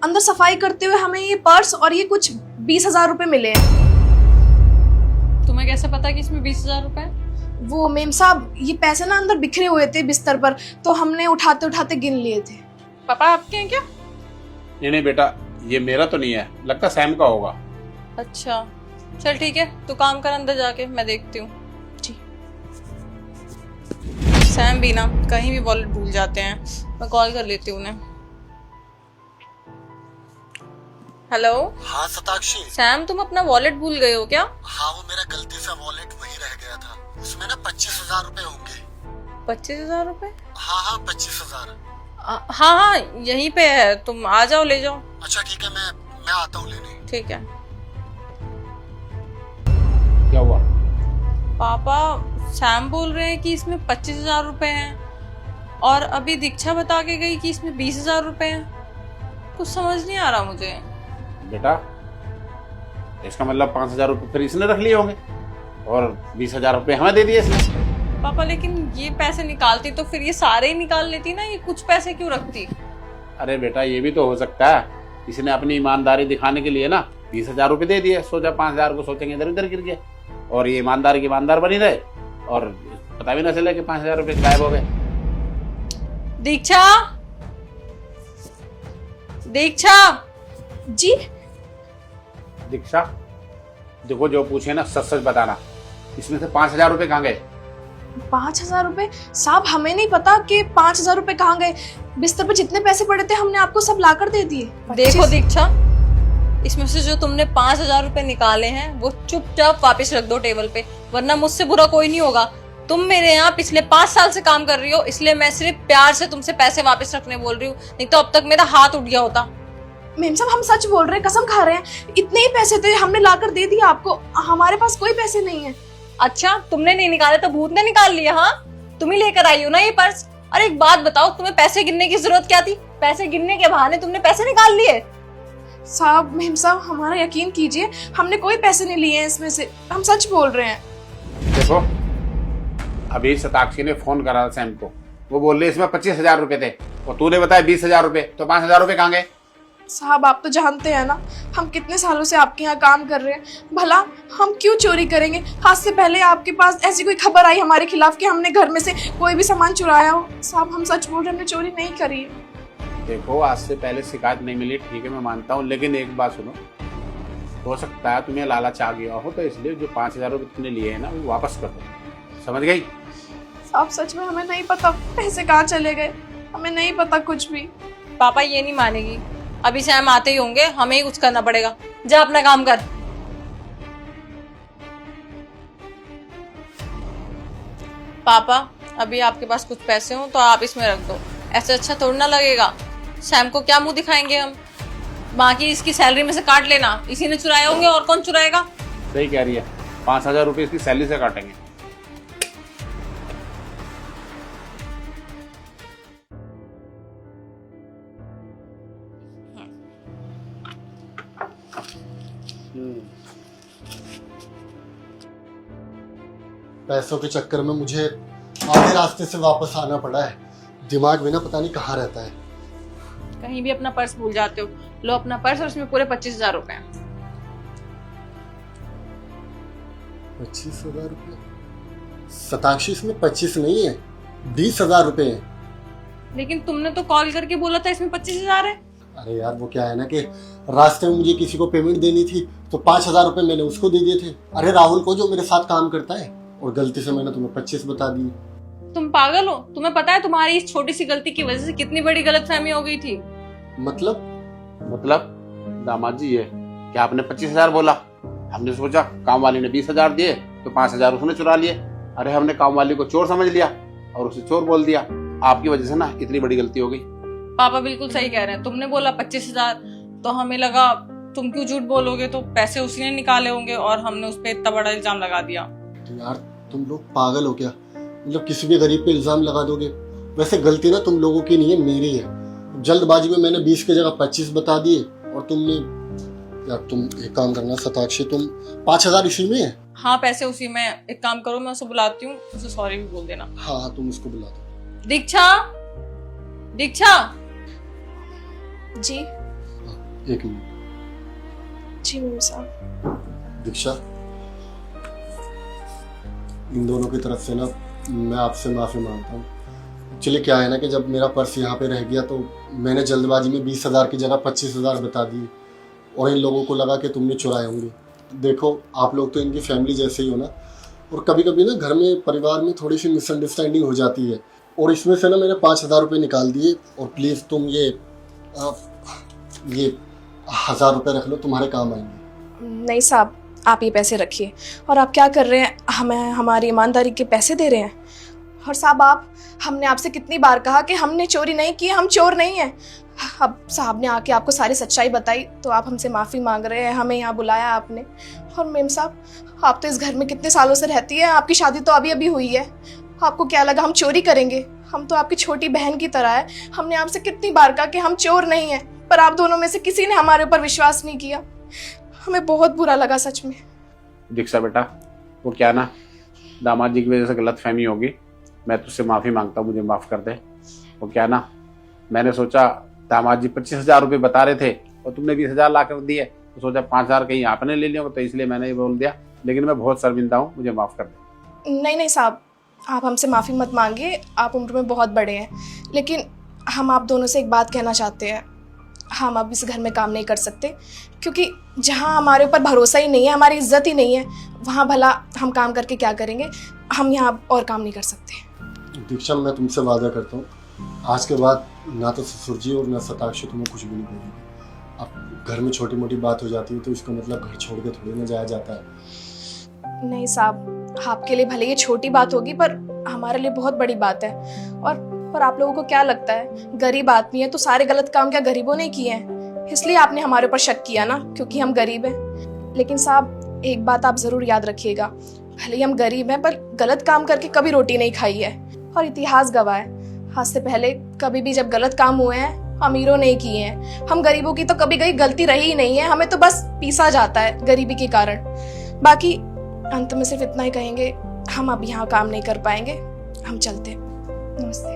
अंदर सफाई करते हुए हमें ये पर्स और ये कुछ 20,000 रुपए मिले हैं। तुम्हें कैसे पता कि इसमें 20,000 रुपए है? वो मेम साहब, ये पैसे ना अंदर बिखरे हुए थे बिस्तर पर, तो हमने उठाते उठाते गिन लिए थे। पापा आपके हैं क्या? नहीं बेटा, ये मेरा तो नहीं है, लगता सैम का होगा। अच्छा चल ठीक है, तू काम कर अंदर जाके, मैं देखती हूँ। जी। सैम भी ना कहीं भी वॉलेट भूल जाते हैं, मैं कॉल कर लेती हूँ उन्हें। हेलो। हाँ सताक्षी। सैम तुम अपना वॉलेट भूल गए हो क्या? हाँ, वो मेरा गलती से वॉलेट वही रह गया था, उसमें ना 25,000 रुपए होंगे। 25,000 रुपए? हाँ 25,000। हाँ हाँ यहीं पे है, तुम आ जाओ ले जाओ। अच्छा ठीक है, मैं आता हूँ लेने। ठीक है। क्या हुआ? पापा सैम बोल रहे हैं कि इसमें 25,000 रुपए हैं, और अभी दीक्षा बता के गई कि इसमें 20,000 रुपए हैं। कुछ समझ नहीं आ रहा मुझे। बेटा इसका मतलब 5,000 रुपये फिर इसने रख लिए होंगे और 20,000 रुपये हमें दे दिए इसने। पापा लेकिन ये पैसे निकालती तो फिर ये सारे ही निकाल लेती ना, ये कुछ पैसे क्यों रखती? अरे बेटा ये भी तो हो सकता है, इसने अपनी ईमानदारी दिखाने के लिए ना 20,000 रुपये दे दिए, सोचा 5,000 को सोचेंगे इधर उधर गिर गए, और ये ईमानदार की ईमानदार बनी रहे और पता भी ना चले कि 5,000 रुपये गायब हो गए। दीक्षा, दीक्षा। जी। दीक्षा देखो, जो पूछे ना सच सच बताना, इसमें से 5,000 रुपये कहाँ गए? 5,000 रुपए? साहब हमें नहीं पता कि 5,000 रुपए कहाँ गए। बिस्तर पे जितने पैसे पड़े थे हमने आपको सब लाकर दे दिए। देखो दीक्षा, इसमें से जो तुमने 5,000 रुपए निकाले हैं वो चुपचाप वापस रख दो टेबल पे, वरना मुझसे बुरा कोई नहीं होगा। तुम मेरे यहाँ पिछले 5 साल से काम कर रही हो, इसलिए मैं सिर्फ प्यार से तुमसे पैसे वापस रखने बोल रही हूँ, नहीं तो अब तक मेरा हाथ उठ गया होता। मेम साहब हम सच बोल रहे हैं, कसम खा रहे हैं, इतने ही पैसे थे, हमने लाकर दे दिया आपको, हमारे पास कोई पैसे नहीं है। अच्छा तुमने नहीं निकाले तो भूत ने निकाल लिया? हाँ तुम ही लेकर आई हो ना ये पर्स। और एक बात बताओ, तुम्हें पैसे गिनने की जरूरत क्या थी? पैसे गिनने के बहाने तुमने पैसे निकाल लिए। साहब मेम साहब हमारा यकीन कीजिए, हमने कोई पैसे नहीं लिए हैं इसमें से, हम सच बोल रहे हैं। देखो अभी सताक्षी ने फोन करा सैम को, वो बोल रही इसमें 25,000 रुपये थे और तूने बताया 20,000 रुपये, तो 5,000 रुपये कहाँ गए? साहब आप तो जानते हैं ना, हम कितने सालों से आपके यहाँ काम कर रहे हैं, भला हम क्यों चोरी करेंगे? आज से पहले आपके पास ऐसी कोई खबर आई हमारे खिलाफ कि हमने घर में से कोई भी सामान चुराया हो? साहब हम सच बोल रहे हैं, हमने चोरी नहीं करी है। देखो आज से पहले शिकायत नहीं मिली, ठीक है मैं मानता हूँ, लेकिन एक बात सुनो, हो सकता है तुम्हें लालच आ गया हो, तो इसलिए जो 5,000 रुपये तुमने लिए हैं ना वो वापस कर दो, समझ गई? साहब सच में हमें नहीं पता पैसे कहाँ चले गए, हमें नहीं पता कुछ भी। पापा ये नहीं मानेगी, अभी सैम आते ही होंगे, हमें ही कुछ करना पड़ेगा। जा अपना काम कर। पापा अभी आपके पास कुछ पैसे हो तो आप इसमें रख दो, ऐसे अच्छा थोड़ा ना लगेगा। सैम को क्या मुंह दिखाएंगे हम? बाकी इसकी सैलरी में से काट लेना, इसी ने चुराए होंगे, और कौन चुराएगा? सही कह रही है, 5,000 रुपये इसकी सैलरी से काटेंगे। पैसों के चक्कर में मुझे आधे रास्ते से वापस आना पड़ा है, दिमाग में ना पता नहीं कहाँ रहता है। कहीं भी अपना पर्स भूल जाते हो। लो अपना पर्स, और उसमें पूरे 25,000 रुपए हैं। 25,000 रुपये? सताक्षी इसमें 25 नहीं है, 20,000 रुपये है। लेकिन तुमने तो कॉल करके बोला था इसमें 25,000 है। अरे यार वो क्या है ना कि रास्ते में मुझे किसी को पेमेंट देनी थी, तो 5,000 रुपये मैंने उसको दे दिए थे, अरे राहुल को जो मेरे साथ काम करता है, और गलती से मैंने तुम्हें 25 बता दी। तुम पागल हो? तुम्हें पता है तुम्हारी इस छोटी सी गलती की वजह से कितनी बड़ी गलतफहमी हो गई थी? मतलब दामाद जी, ये क्या आपने 25,000 बोला? हमने सोचा काम वाली ने 20,000 दिए तो 5,000 उसने चुरा लिए। अरे हमने काम वाली को चोर समझ लिया और उसे चोर बोल दिया। आपकी वजह से ना इतनी बड़ी गलती हो गई। पापा बिल्कुल सही कह रहे हैं, तुमने बोला 25,000 तो हमें लगा तुम क्यों झूठ बोलोगे, तो पैसे उसी ने निकाले होंगे, और हमने उस पर इतना बड़ा इल्जाम लगा दिया। तो यार तुम लोग पागल हो क्या? मतलब किसी भी गरीब पे इल्जाम लगा दोगे? वैसे गलती ना तुम लोगों की नहीं है, मेरी है। जल्दबाजी में मैंने 20 की जगह 25 बता दिए, और तुमने, यार तुम एक काम करना सताक्षी, तुम 5,000 इसी में है? हाँ पैसे उसी में। एक काम करो, मैं उसे बुलाती हूँ, उसे सॉरी भी बोल देना। हाँ तुम उसको बुला दो। दीक्षा, दीक्षा। जी एक मिनट। जी मेम साहब। दीक्षा, इन दोनों की तरफ से ना मैं आपसे माफ़ी मांगता हूँ। एक्चुअली क्या है ना कि जब मेरा पर्स यहाँ पे रह गया तो मैंने जल्दबाजी में 20,000 की जगह 25,000 बता दिए और इन लोगों को लगा कि तुमने चुराए होंगे। देखो, आप लोग तो इनकी फैमिली जैसे ही हो ना, और कभी कभी ना घर में परिवार में थोड़ी सी मिसअंडरस्टैंडिंग हो जाती है, और इसमें से ना मैंने 5,000 रुपये निकाल दिए। और प्लीज़ तुम ये 1,000 रुपये रख लो, तुम्हारे काम आएंगे। नहीं साहब, आप ये पैसे रखिए। और आप क्या कर रहे हैं, हमें हमारी ईमानदारी के पैसे दे रहे हैं। और साहब, हमने आपसे कितनी बार कहा कि हमने चोरी नहीं की, हम चोर नहीं हैं। अब साहब ने आके आपको सारी सच्चाई बताई तो आप हमसे माफ़ी मांग रहे हैं, हमें यहाँ बुलाया आपने। और मेम साहब, आप तो इस घर में कितने सालों से रहती है, आपकी शादी तो अभी अभी हुई है। आपको क्या लगा हम चोरी करेंगे? हम तो आपकी छोटी बहन की तरह है। हमने आपसे कितनी बार कहा कि हम चोर नहीं हैं, पर आप दोनों में से किसी ने हमारे ऊपर विश्वास नहीं किया। हमें बहुत बुरा लगा सच में। दीक्षा बेटा, वो क्या ना, दामाद जी की वजह से गलत फहमी होगी, मैं तुझसे माफ़ी मांगता हूँ, मुझे माफ़ कर दे। वो क्या ना, मैंने सोचा दामाद जी 25,000 रुपये बता रहे थे और तुमने 20,000 ला कर दिए, तो सोचा 5,000 कहीं आपने ले लिया, तो इसलिए मैंने ये बोल दिया। लेकिन मैं बहुत शर्मिंदा हूँ, मुझे माफ़ कर दे। नहीं साहब, आप हमसे माफ़ी मत मांगिए, आप उम्र में बहुत बड़े हैं। लेकिन हम आप दोनों से एक बात कहना चाहते हैं, हम अब इस घर में काम नहीं कर सकते, क्योंकि जहाँ हमारे ऊपर भरोसा ही नहीं है, हमारी इज्जत ही नहीं है, वहाँ भला हम काम करके क्या करेंगे। हम यहाँ और काम नहीं कर सकते। दीक्षा, मैं तुमसे वादा करता हूँ, आज के बाद ना तो ससुर जी और ना सताक्षी तुम्हें कुछ भी नहीं बोलेंगे। अब घर में छोटी मोटी बात हो जाती है तो इसका मतलब घर छोड़ के थोड़ी ना जाया जाता है। नहीं साहब, आपके लिए भले ये छोटी बात होगी, पर हमारे लिए बहुत बड़ी बात है। और आप लोगों को क्या लगता है, गरीब आदमी है तो सारे गलत काम क्या गरीबों ने किए हैं? इसलिए आपने हमारे ऊपर शक किया ना, क्योंकि हम गरीब हैं। लेकिन साहब, एक बात आप ज़रूर याद रखिएगा, भले ही हम गरीब हैं पर गलत काम करके कभी रोटी नहीं खाई है। और इतिहास गवाह है, आज से पहले कभी भी जब गलत काम हुए हैं, अमीरों ने किए हैं। हम गरीबों की तो कभी कहीं गलती रही ही नहीं है, हमें तो बस पीसा जाता है गरीबी के कारण। बाकी अंत में सिर्फ इतना ही कहेंगे, हम अब यहाँ काम नहीं कर पाएंगे, हम चलते। नमस्ते।